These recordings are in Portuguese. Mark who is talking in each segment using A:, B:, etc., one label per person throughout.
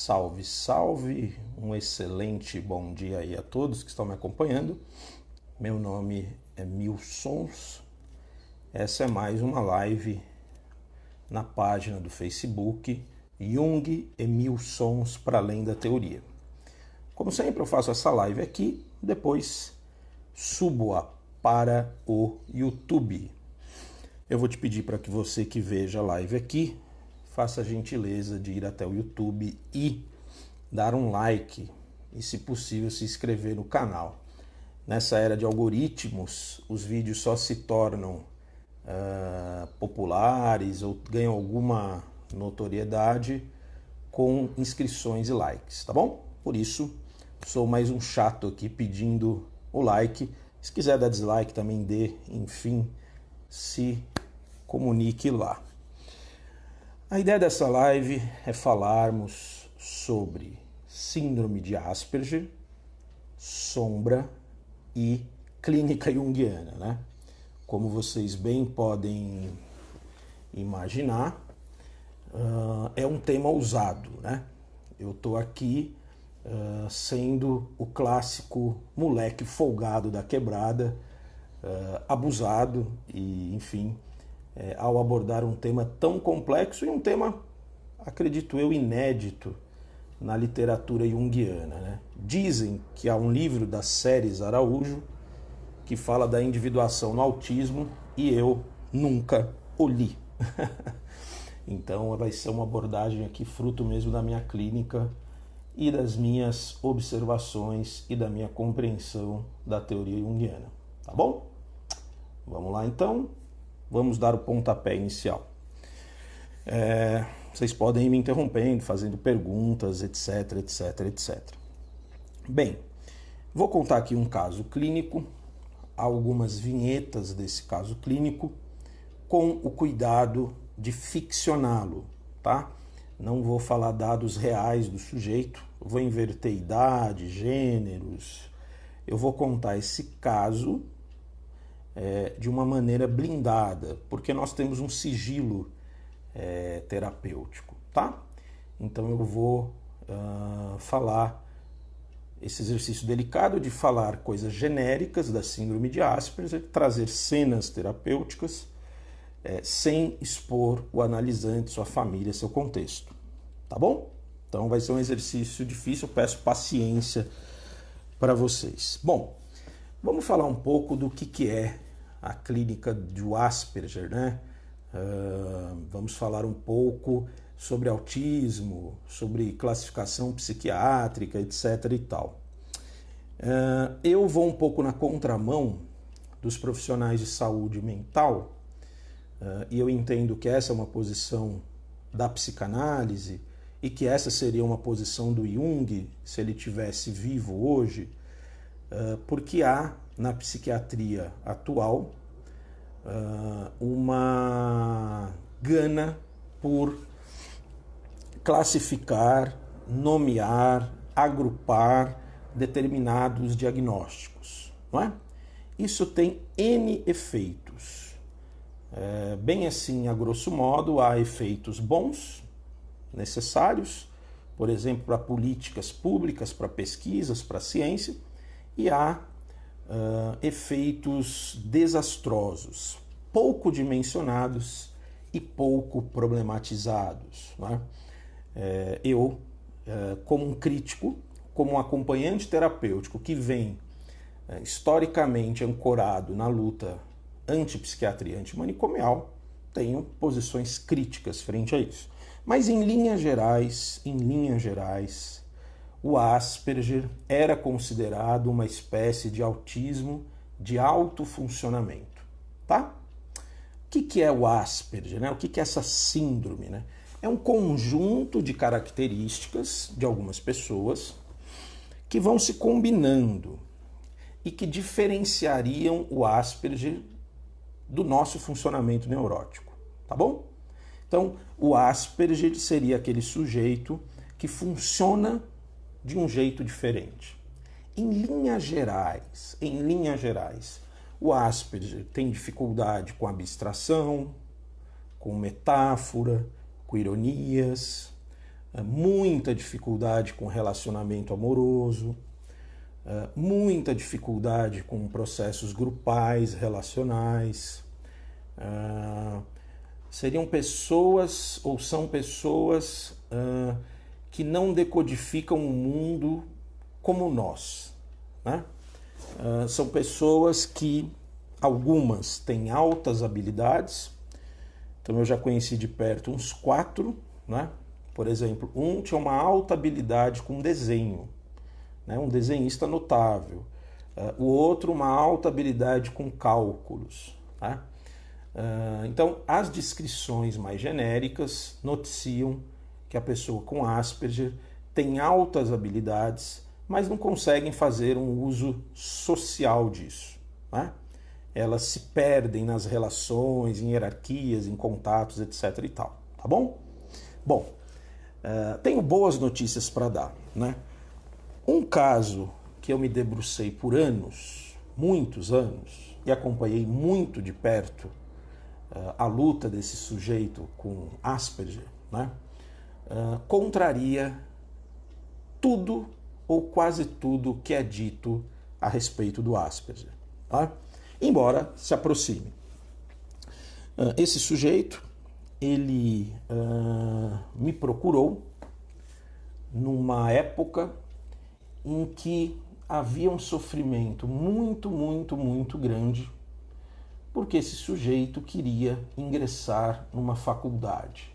A: Salve, salve! Um excelente bom dia aí a todos que estão me acompanhando. Meu nome é Milsons. Essa é mais uma live na página do Facebook Jung e Milsons para além da teoria. Como sempre, eu faço essa live aqui, depois subo-a para o YouTube. Eu vou te pedir para que você que veja a live aqui faça a gentileza de ir até o YouTube e dar um like e, se possível, se inscrever no canal. Nessa era de algoritmos, os vídeos só se tornam populares ou ganham alguma notoriedade com inscrições e likes, tá bom? Por isso, sou mais um chato aqui pedindo o like. Se quiser dar dislike, também dê, enfim, se comunique lá. A ideia dessa live é falarmos sobre síndrome de Asperger, sombra e clínica junguiana, né? Como vocês bem podem imaginar, é um tema ousado, né? Eu estou aqui sendo o clássico moleque folgado da quebrada, abusado e, enfim, ao abordar um tema tão complexo e um tema, acredito eu, inédito na literatura junguiana, né? Dizem que há um livro da Ceres Araújo que fala da individuação no autismo e eu nunca o li. Então vai ser uma abordagem aqui fruto mesmo da minha clínica e das minhas observações e da minha compreensão da teoria junguiana, tá bom? Vamos lá então. Vamos dar o pontapé inicial. Vocês podem ir me interrompendo, fazendo perguntas, etc, etc, etc. Bem, vou contar aqui um caso clínico, algumas vinhetas desse caso clínico, com o cuidado de ficcioná-lo, tá? Não vou falar dados reais do sujeito, vou inverter idade, gêneros. Eu vou contar esse caso de uma maneira blindada, porque nós temos um sigilo terapêutico, tá? Então eu vou falar esse exercício delicado de falar coisas genéricas da síndrome de Asperger, trazer cenas terapêuticas sem expor o analisante, sua família, seu contexto, tá bom? Então vai ser um exercício difícil, eu peço paciência para vocês. Bom, vamos falar um pouco do que é a clínica do Asperger, né? Vamos falar um pouco sobre autismo, sobre classificação psiquiátrica, etc. e tal. Eu vou um pouco na contramão dos profissionais de saúde mental, e eu entendo que essa é uma posição da psicanálise e que essa seria uma posição do Jung se ele tivesse vivo hoje, porque há na psiquiatria atual uma gana por classificar, nomear, agrupar determinados diagnósticos, não é? Isso tem N efeitos. Bem assim, a grosso modo, há efeitos bons, necessários, por exemplo, para políticas públicas, para pesquisas, para ciência, e há efeitos desastrosos, pouco dimensionados e pouco problematizados, né? Eu, como um crítico, como um acompanhante terapêutico que vem historicamente ancorado na luta anti-psiquiatria, antimanicomial, tenho posições críticas frente a isso. Mas em linhas gerais, o Asperger era considerado uma espécie de autismo de alto funcionamento, tá? O que é o Asperger, né? O que é essa síndrome, né? É um conjunto de características de algumas pessoas que vão se combinando e que diferenciariam o Asperger do nosso funcionamento neurótico, tá bom? Então, o Asperger seria aquele sujeito que funciona de um jeito diferente. Em linhas gerais, o Asperger tem dificuldade com abstração, com metáfora, com ironias, muita dificuldade com relacionamento amoroso, muita dificuldade com processos grupais, relacionais. Seriam pessoas ou são pessoas que não decodificam o mundo como nós, né? São pessoas que algumas têm altas habilidades. Então eu já conheci de perto uns 4, né? Por exemplo, um tinha uma alta habilidade com desenho, né? Um desenhista notável. O outro uma alta habilidade com cálculos, né? Então as descrições mais genéricas noticiam que a pessoa com Asperger tem altas habilidades, mas não conseguem fazer um uso social disso, né? Elas se perdem nas relações, em hierarquias, em contatos, etc. e tal, tá bom? Bom, tenho boas notícias para dar, né? Um caso que eu me debrucei por anos, muitos anos, e acompanhei muito de perto a luta desse sujeito com Asperger, né? Contraria tudo ou quase tudo que é dito a respeito do Asperger, tá? Embora se aproxime. Esse sujeito, ele me procurou numa época em que havia um sofrimento muito grande, porque esse sujeito queria ingressar numa faculdade.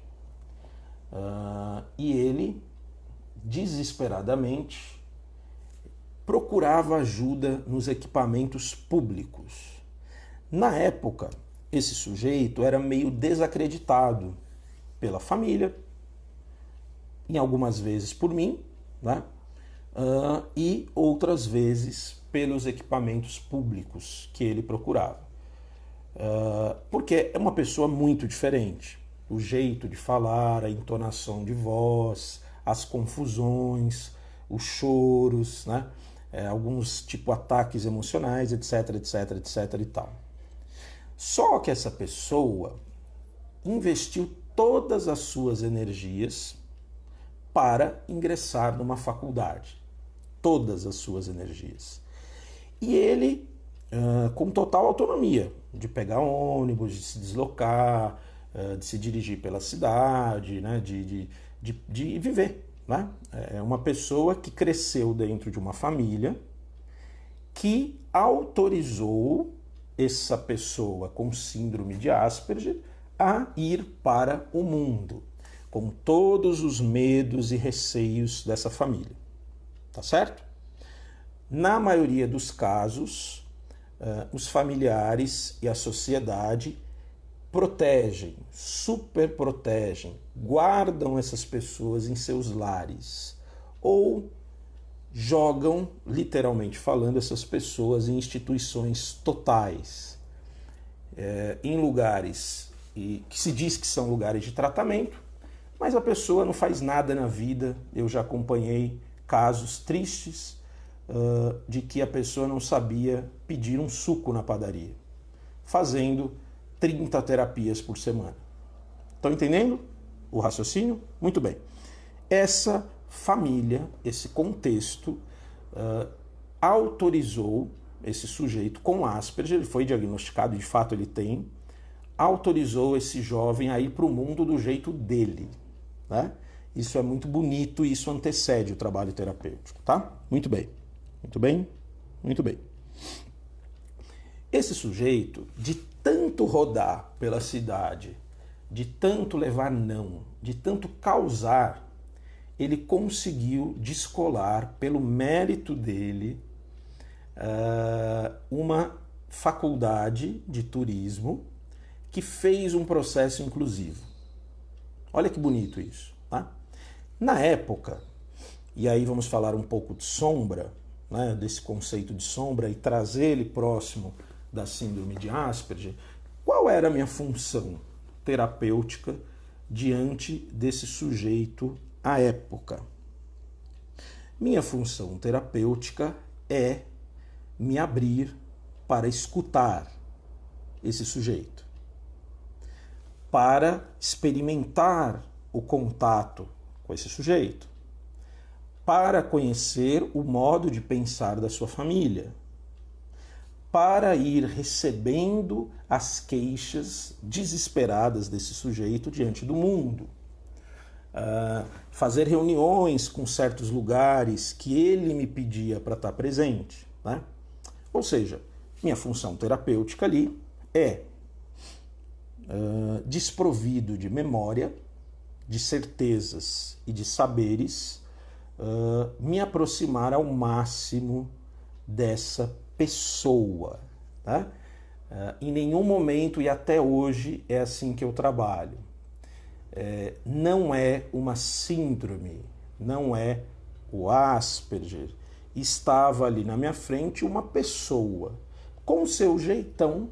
A: E ele, desesperadamente, procurava ajuda nos equipamentos públicos. Na época, esse sujeito era meio desacreditado pela família, em algumas vezes por mim, né? E outras vezes pelos equipamentos públicos que ele procurava. Porque é uma pessoa muito diferente. O jeito de falar, a entonação de voz, as confusões, os choros, né? Alguns tipo ataques emocionais, etc, etc, etc e tal. Só que essa pessoa investiu todas as suas energias para ingressar numa faculdade. Todas as suas energias. E ele, com total autonomia, de pegar ônibus, de se deslocar, de se dirigir pela cidade, né, de viver. Né? É uma pessoa que cresceu dentro de uma família que autorizou essa pessoa com síndrome de Asperger a ir para o mundo, com todos os medos e receios dessa família. Tá certo? Na maioria dos casos, os familiares e a sociedade protegem, super protegem, guardam essas pessoas em seus lares ou jogam, literalmente falando, essas pessoas em instituições totais, em lugares que se diz que são lugares de tratamento, mas a pessoa não faz nada na vida. Eu já acompanhei casos tristes de que a pessoa não sabia pedir um suco na padaria, fazendo 30 terapias por semana. Estão entendendo o raciocínio? Muito bem. Essa família, esse contexto, autorizou esse sujeito com Asperger, ele foi diagnosticado, de fato ele tem, autorizou esse jovem a ir para o mundo do jeito dele. Né? Isso é muito bonito e isso antecede o trabalho terapêutico, tá? Muito bem, muito bem, muito bem. Esse sujeito, de tanto rodar pela cidade, de tanto levar não, de tanto causar, ele conseguiu descolar, pelo mérito dele, uma faculdade de turismo que fez um processo inclusivo. Olha que bonito isso. Tá? Na época, e aí vamos falar um pouco de sombra, né, desse conceito de sombra e trazer ele próximo da síndrome de Asperger, qual era a minha função terapêutica diante desse sujeito à época? Minha função terapêutica é me abrir para escutar esse sujeito, para experimentar o contato com esse sujeito, para conhecer o modo de pensar da sua família, para ir recebendo as queixas desesperadas desse sujeito diante do mundo. Fazer reuniões com certos lugares que ele me pedia para estar presente, né? Ou seja, minha função terapêutica ali é desprovido de memória, de certezas e de saberes, me aproximar ao máximo dessa pessoa, tá? Em nenhum momento e até hoje é assim que eu trabalho. Não é uma síndrome, não é o Asperger. Estava ali na minha frente uma pessoa com seu jeitão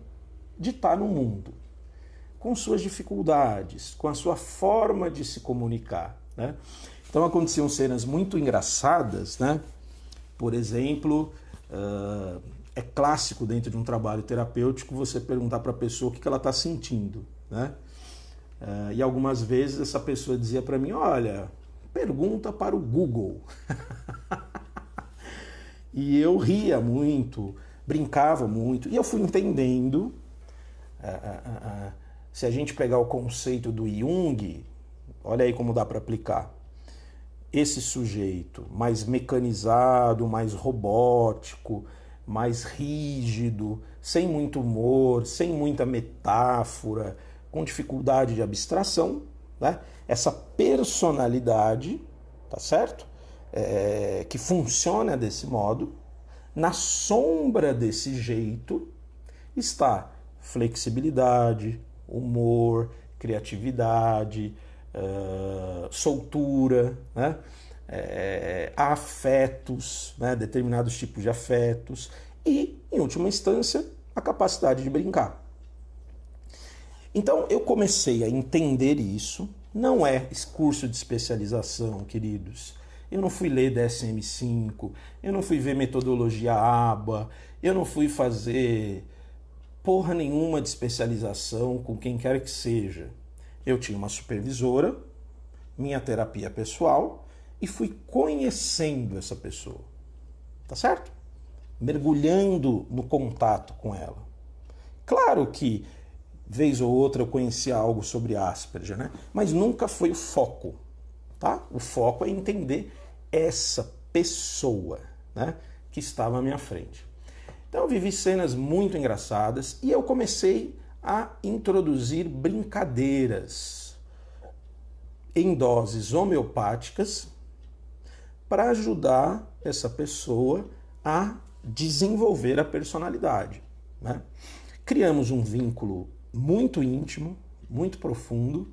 A: de estar no mundo, com suas dificuldades, com a sua forma de se comunicar, né? Então aconteciam cenas muito engraçadas, né? Por exemplo, é clássico dentro de um trabalho terapêutico você perguntar para a pessoa o que ela está sentindo, né? E algumas vezes essa pessoa dizia para mim, olha, pergunta para o Google. E eu ria muito, brincava muito, e eu fui entendendo, se a gente pegar o conceito do Jung, olha aí como dá para aplicar, esse sujeito mais mecanizado, mais robótico, mais rígido, sem muito humor, sem muita metáfora, com dificuldade de abstração, né? Essa personalidade, tá certo? Que funciona desse modo, na sombra desse jeito está flexibilidade, humor, criatividade, soltura, né? Afetos, né? Determinados tipos de afetos e, em última instância, a capacidade de brincar. Então eu comecei a entender isso, não é curso de especialização, queridos. Eu não fui ler DSM-5, eu não fui ver metodologia ABA, eu não fui fazer porra nenhuma de especialização com quem quer que seja. Eu tinha uma supervisora, minha terapia pessoal, e fui conhecendo essa pessoa, tá certo? Mergulhando no contato com ela. Claro que vez ou outra eu conhecia algo sobre Asperger, né? Mas nunca foi o foco, tá? O foco é entender essa pessoa, né, que estava à minha frente. Então eu vivi cenas muito engraçadas e eu comecei a introduzir brincadeiras em doses homeopáticas para ajudar essa pessoa a desenvolver a personalidade, né? Criamos um vínculo muito íntimo, muito profundo.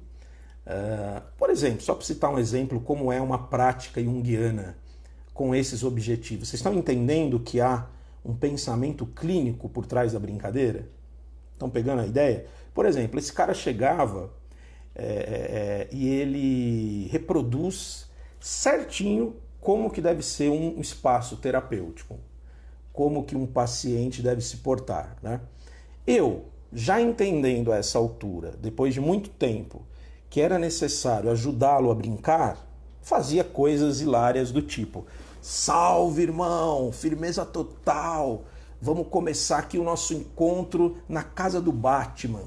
A: Por exemplo, só para citar um exemplo, como é uma prática junguiana com esses objetivos. Vocês estão entendendo que há um pensamento clínico por trás da brincadeira? Estão pegando a ideia? Por exemplo, esse cara chegava e ele reproduz certinho como que deve ser um espaço terapêutico, como que um paciente deve se portar, né? Eu, já entendendo a essa altura, depois de muito tempo, que era necessário ajudá-lo a brincar, fazia coisas hilárias do tipo: salve, irmão, firmeza total, vamos começar aqui o nosso encontro na casa do Batman.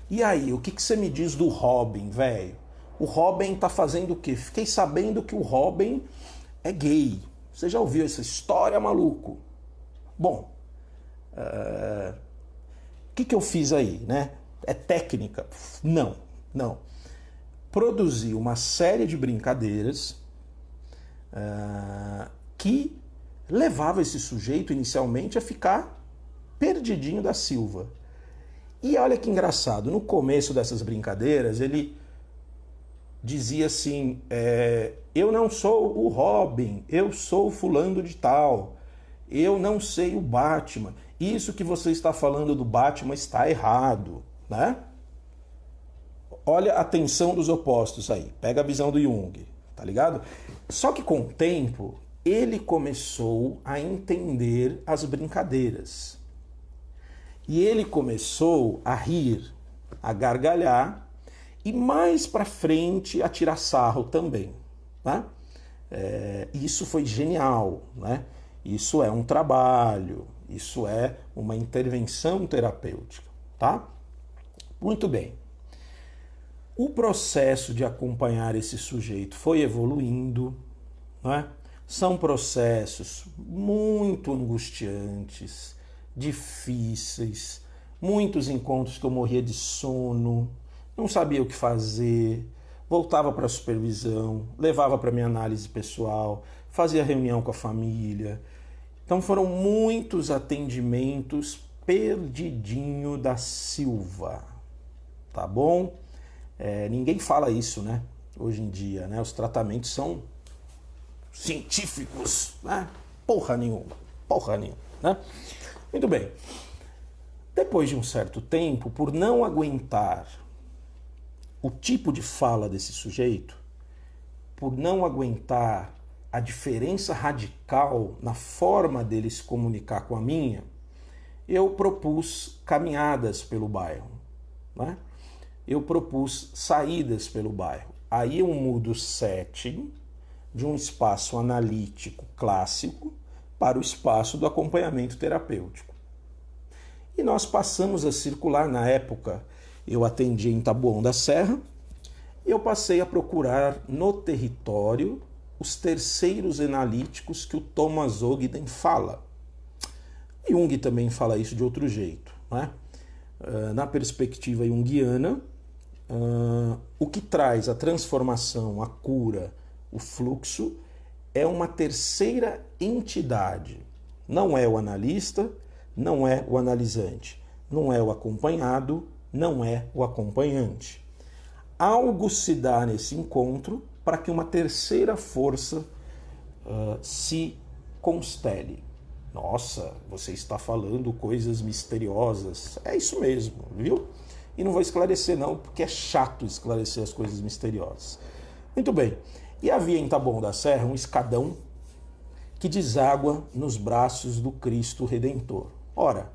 A: E aí, o que você me diz do Robin, velho? O Robin tá fazendo o quê? Fiquei sabendo que o Robin é gay. Você já ouviu essa história, maluco? Bom, o que eu fiz aí, né? É técnica? Não. Produzi uma série de brincadeiras que levava esse sujeito inicialmente a ficar perdidinho da Silva. E olha que engraçado, no começo dessas brincadeiras ele dizia assim, eu não sou o Robin, eu sou o fulano de tal, eu não sei o Batman, isso que você está falando do Batman está errado, né? Olha a tensão dos opostos aí, pega a visão do Jung, tá ligado? Só que com o tempo ele começou a entender as brincadeiras. E ele começou a rir, a gargalhar e mais pra frente a tirar sarro também. Tá? Isso foi genial, né? Isso é um trabalho, isso é uma intervenção terapêutica, tá? Muito bem. O processo de acompanhar esse sujeito foi evoluindo, né? São processos muito angustiantes, difíceis, muitos encontros que eu morria de sono, não sabia o que fazer, voltava para a supervisão, levava para minha análise pessoal, fazia reunião com a família. Então foram muitos atendimentos perdidinho da Silva, tá bom? Ninguém fala isso, né? Hoje em dia, né? Os tratamentos são científicos, né? Porra nenhuma, né? Muito bem. Depois de um certo tempo, por não aguentar o tipo de fala desse sujeito, por não aguentar a diferença radical na forma dele se comunicar com a minha, eu propus caminhadas pelo bairro, né? Eu propus saídas pelo bairro. Aí eu mudo o setting de um espaço analítico clássico para o espaço do acompanhamento terapêutico. E nós passamos a circular, na época eu atendia em Taboão da Serra, eu passei a procurar no território os terceiros analíticos que o Thomas Ogden fala. Jung também fala isso de outro jeito, né? Na perspectiva junguiana, o que traz a transformação, a cura, o fluxo, é uma terceira entidade. Não é o analista, não é o analisante, não é o acompanhado, não é o acompanhante. Algo se dá nesse encontro para que uma terceira força se constele. Nossa, você está falando coisas misteriosas. É isso mesmo, viu? E não vou esclarecer não, porque é chato esclarecer as coisas misteriosas. Muito bem. E havia em Taboão da Serra um escadão que deságua nos braços do Cristo Redentor. Ora,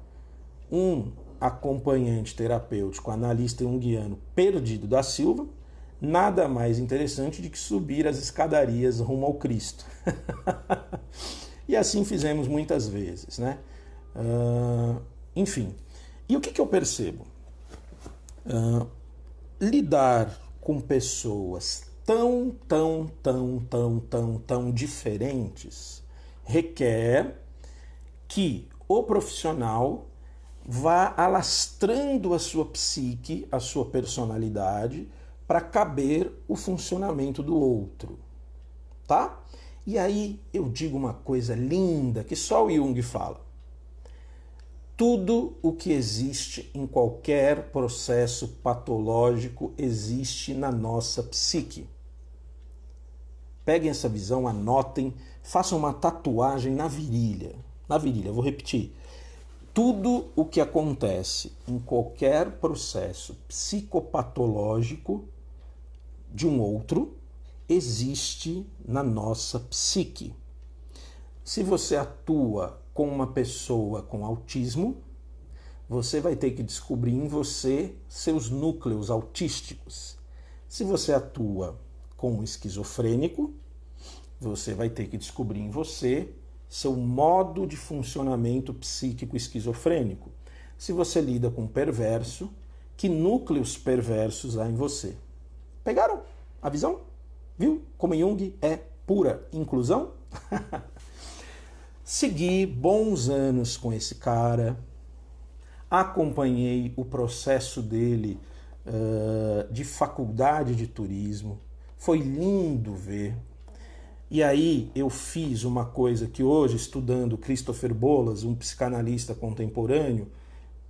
A: um acompanhante terapêutico, analista junguiano perdido da Silva, nada mais interessante do que subir as escadarias rumo ao Cristo. E assim fizemos muitas vezes, né? Enfim, e o que eu percebo? Lidar com pessoas tão diferentes requer que o profissional vá alastrando a sua psique, a sua personalidade, para caber o funcionamento do outro, tá? E aí eu digo uma coisa linda que só o Jung fala. Tudo o que existe em qualquer processo patológico existe na nossa psique. Peguem essa visão, anotem, façam uma tatuagem na virilha. Na virilha, vou repetir. Tudo o que acontece em qualquer processo psicopatológico de um outro existe na nossa psique. Se você atua com uma pessoa com autismo, você vai ter que descobrir em você seus núcleos autísticos. Se você atua com um esquizofrênico, você vai ter que descobrir em você seu modo de funcionamento psíquico esquizofrênico. Se você lida com um perverso, que núcleos perversos há em você? Pegaram a visão? Viu como Jung é pura inclusão? Segui bons anos com esse cara, acompanhei o processo dele de faculdade de turismo, foi lindo ver. E aí eu fiz uma coisa que hoje, estudando Christopher Bolas, um psicanalista contemporâneo,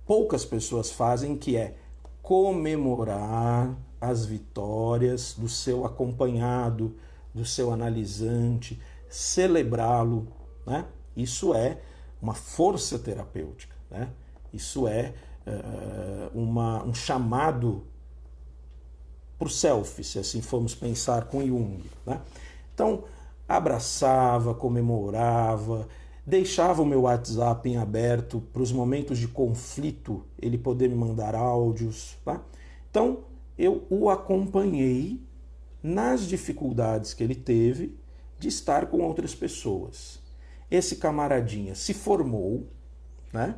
A: poucas pessoas fazem, que é comemorar as vitórias do seu acompanhado, do seu analisante, celebrá-lo, né? Isso é uma força terapêutica, né? Isso é um chamado para o self, se assim formos pensar com Jung, né? Então, abraçava, comemorava, deixava o meu WhatsApp em aberto para os momentos de conflito, ele poder me mandar áudios, tá? Então, eu o acompanhei nas dificuldades que ele teve de estar com outras pessoas. Esse camaradinha se formou, né,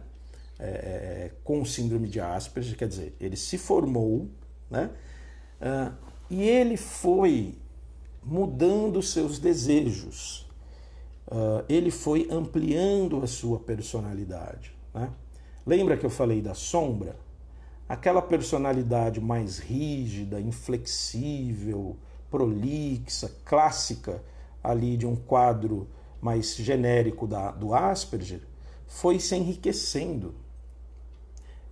A: com síndrome de Asperger, quer dizer, ele se formou, né, e ele foi mudando seus desejos, ele foi ampliando a sua personalidade, né? Lembra que eu falei da sombra? Aquela personalidade mais rígida, inflexível, prolixa, clássica, ali de um quadro mais genérico do Asperger, foi se enriquecendo.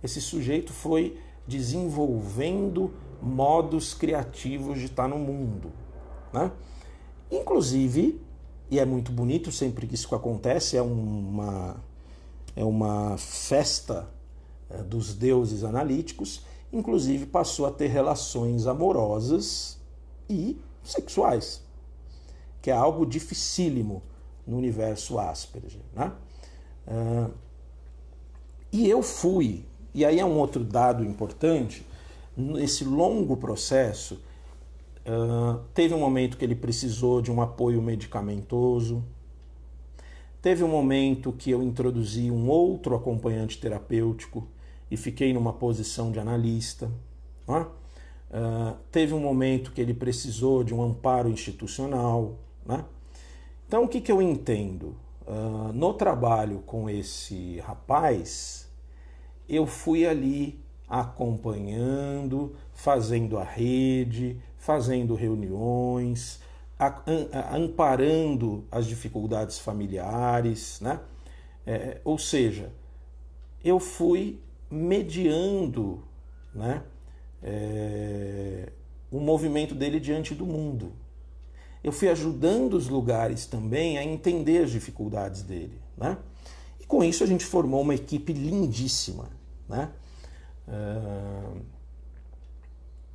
A: Esse sujeito foi desenvolvendo modos criativos de estar no mundo, né? Inclusive, e é muito bonito sempre que isso acontece, é uma festa dos deuses analíticos, inclusive passou a ter relações amorosas e sexuais, que é algo dificílimo no universo Asperger, né? E eu fui, e aí é um outro dado importante, nesse longo processo, teve um momento que ele precisou de um apoio medicamentoso, teve um momento que eu introduzi um outro acompanhante terapêutico e fiquei numa posição de analista, né? Teve um momento que ele precisou de um amparo institucional, né? Então, o que eu entendo? No trabalho com esse rapaz, eu fui ali acompanhando, fazendo a rede, fazendo reuniões, amparando as dificuldades familiares, né? Ou seja, eu fui mediando, né, o movimento dele diante do mundo. Eu fui ajudando os lugares também a entender as dificuldades dele, né? E com isso a gente formou uma equipe lindíssima, né?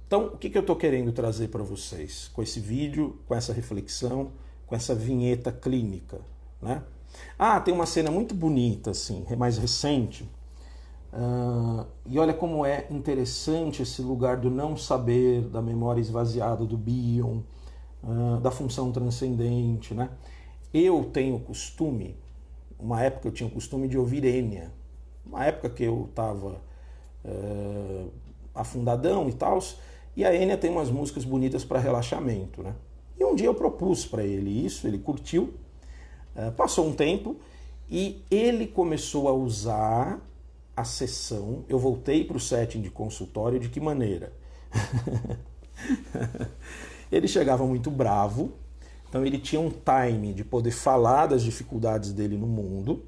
A: Então, o que eu estou querendo trazer para vocês com esse vídeo, com essa reflexão, com essa vinheta clínica, né? Tem uma cena muito bonita, assim, mais recente, e olha como é interessante esse lugar do não saber, da memória esvaziada do Bion, da função transcendente, né? Eu tenho costume, uma época eu tinha o costume de ouvir Enya, uma época que eu estava afundadão e tal, e a Enya tem umas músicas bonitas para relaxamento, né? E um dia eu propus para ele isso, ele curtiu, passou um tempo e ele começou a usar a sessão. Eu voltei para o setting de consultório, de que maneira? Ele chegava muito bravo, então ele tinha um time de poder falar das dificuldades dele no mundo.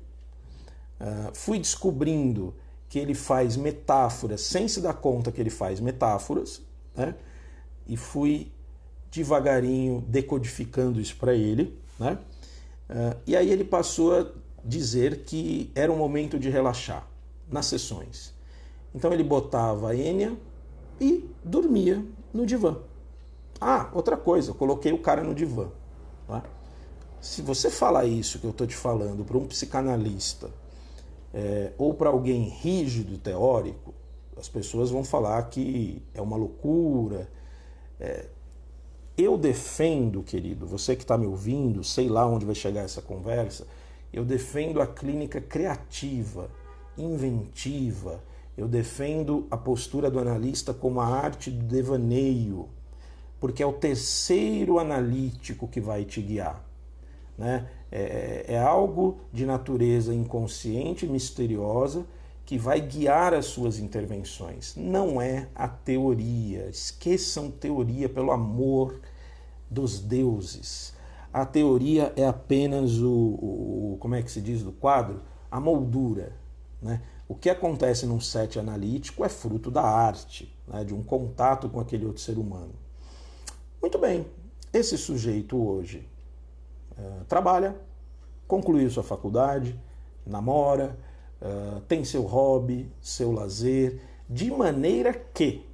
A: Fui descobrindo que ele faz metáforas sem se dar conta que ele faz metáforas, né? E fui devagarinho decodificando isso para ele, né? E aí ele passou a dizer que era um momento de relaxar nas sessões. Então ele botava a Enya e dormia no divã. Outra coisa, eu coloquei o cara no divã, tá? Se você falar isso que eu estou te falando para um psicanalista ou para alguém rígido teórico, as pessoas vão falar que é uma loucura. Eu defendo, querido, você que está me ouvindo, sei lá onde vai chegar essa conversa, eu defendo a clínica criativa, inventiva, eu defendo a postura do analista como a arte do devaneio, porque é o terceiro analítico que vai te guiar, né? É algo de natureza inconsciente, misteriosa, que vai guiar as suas intervenções. Não é a teoria. Esqueçam teoria, pelo amor dos deuses. A teoria é apenas como é que se diz do quadro? A moldura, né? O que acontece num set analítico é fruto da arte, né? De um contato com aquele outro ser humano. Muito bem, esse sujeito hoje trabalha, concluiu sua faculdade, namora, tem seu hobby, seu lazer, de maneira que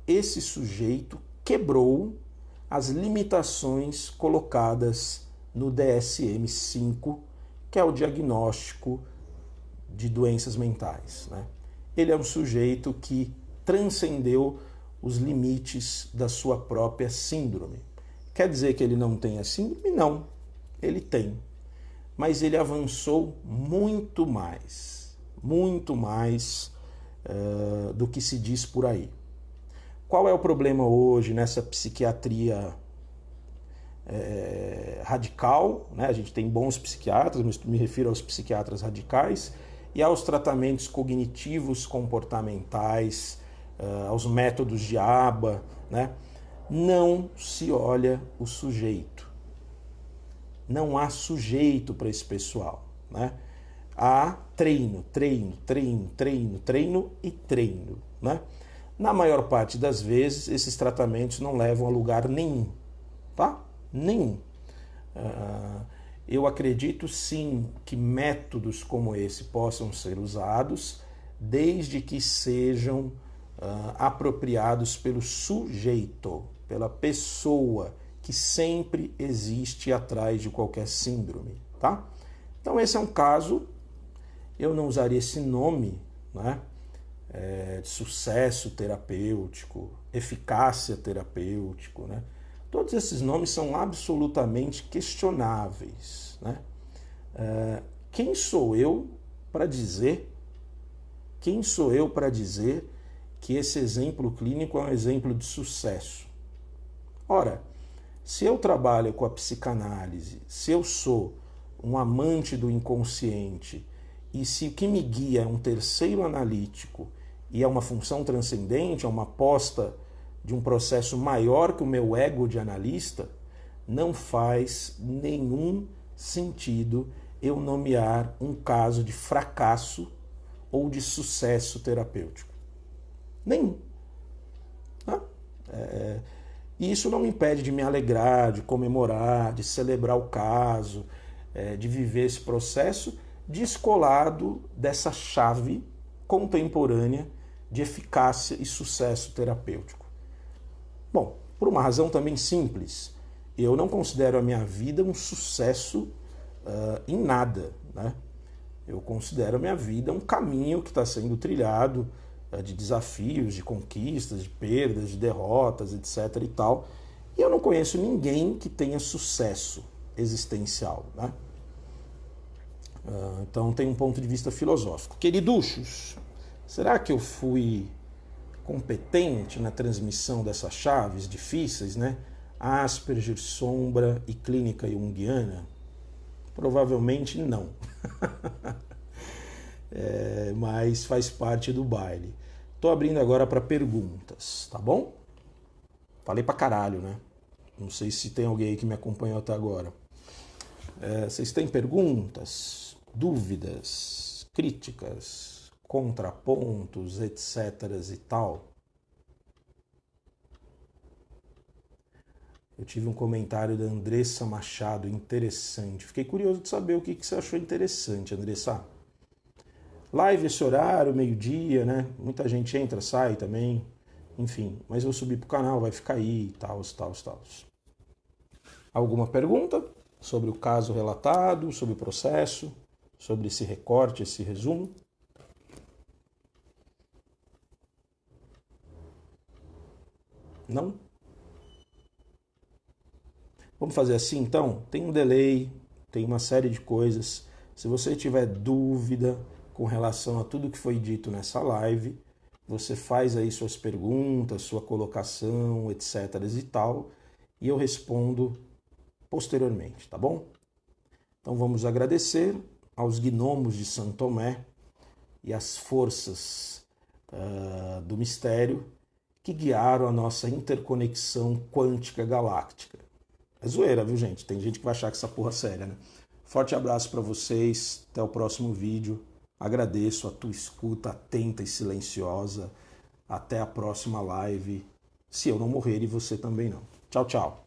A: esse sujeito quebrou as limitações colocadas no DSM-5, que é o diagnóstico de doenças mentais, né? Ele é um sujeito que transcendeu os limites da sua própria síndrome. Quer dizer que ele não tem a síndrome? Não, ele tem. Mas ele avançou muito mais do que se diz por aí. Qual é o problema hoje nessa psiquiatria radical, né? A gente tem bons psiquiatras, mas me refiro aos psiquiatras radicais, e aos tratamentos cognitivos comportamentais, aos métodos de ABA, né? Não se olha o sujeito. Não há sujeito para esse pessoal, né? Há treino, né? Na maior parte das vezes, esses tratamentos não levam a lugar nenhum, tá? Nenhum. Eu acredito sim que métodos como esse possam ser usados, desde que sejam apropriados pelo sujeito, pela pessoa que sempre existe atrás de qualquer síndrome, tá? Então esse é um caso, eu não usaria esse nome, né? De sucesso terapêutico, eficácia terapêutico, né? Todos esses nomes são absolutamente questionáveis, né? Quem sou eu para dizer que esse exemplo clínico é um exemplo de sucesso? Ora, se eu trabalho com a psicanálise, se eu sou um amante do inconsciente e se o que me guia é um terceiro analítico e é uma função transcendente, é uma aposta de um processo maior que o meu ego de analista, não faz nenhum sentido eu nomear um caso de fracasso ou de sucesso terapêutico. Nenhum. E isso não me impede de me alegrar, de comemorar, de celebrar o caso, de viver esse processo descolado dessa chave contemporânea de eficácia e sucesso terapêutico. Bom, por uma razão também simples, eu não considero a minha vida um sucesso em nada, né? Eu considero a minha vida um caminho que está sendo trilhado de desafios, de conquistas, de perdas, de derrotas, etc. e tal. E eu não conheço ninguém que tenha sucesso existencial, né? Então tem um ponto de vista filosófico. Queriduchos, será que eu fui competente na transmissão dessas chaves difíceis, né? Asperger, sombra e clínica junguiana? Provavelmente não. Mas faz parte do baile. Tô abrindo agora para perguntas, tá bom? Falei pra caralho, né? Não sei se tem alguém aí que me acompanhou até agora. Vocês têm perguntas, dúvidas, críticas, contrapontos, etc. e tal? Eu tive um comentário da Andressa Machado, interessante. Fiquei curioso de saber o que você achou interessante, Andressa. Live esse horário, meio-dia, né? Muita gente entra, sai também. Enfim, mas eu subi pro canal, vai ficar aí, tal. Alguma pergunta sobre o caso relatado, sobre o processo, sobre esse recorte, esse resumo? Não? Vamos fazer assim então? Tem um delay, tem uma série de coisas. Se você tiver dúvida com relação a tudo que foi dito nessa live, você faz aí suas perguntas, sua colocação, etc. e tal, e eu respondo posteriormente, tá bom? Então vamos agradecer aos gnomos de São Tomé e às forças do mistério que guiaram a nossa interconexão quântica galáctica. É zoeira, viu, gente? Tem gente que vai achar que essa porra é séria, né? Forte abraço para vocês, até o próximo vídeo. Agradeço a tua escuta atenta e silenciosa. Até a próxima live, se eu não morrer e você também não. Tchau, tchau.